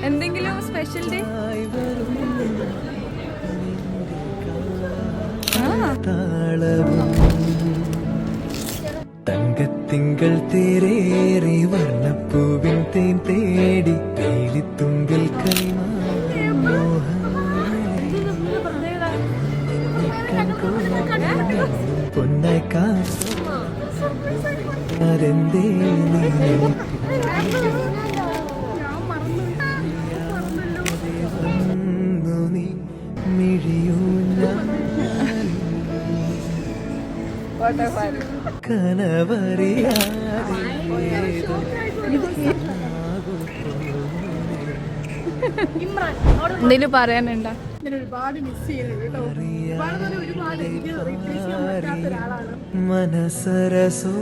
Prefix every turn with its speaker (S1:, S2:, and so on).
S1: എന്തെങ്കിലും special day?
S2: തങ്കത്തിങ്കൾ തേരേറി വർണ്ണപ്പൂവിൻ തേൻ തേടി തേലിത്തുമ്പിൽ പൊന്നായി കാരെന്തേ നീ മിഴിയൂഞ്ഞ
S1: എന്തെങ്കിലും പറയാനുണ്ടോ?
S3: ഒരുപാട് മിസ് ചെയ്യുന്നുണ്ട് കേട്ടോ. ഒരുപാട് എനിക്ക് റീപ്ലേസ് ചെയ്യാൻ പറ്റാത്ത ഒരാളാണ്.
S2: മനസരസോ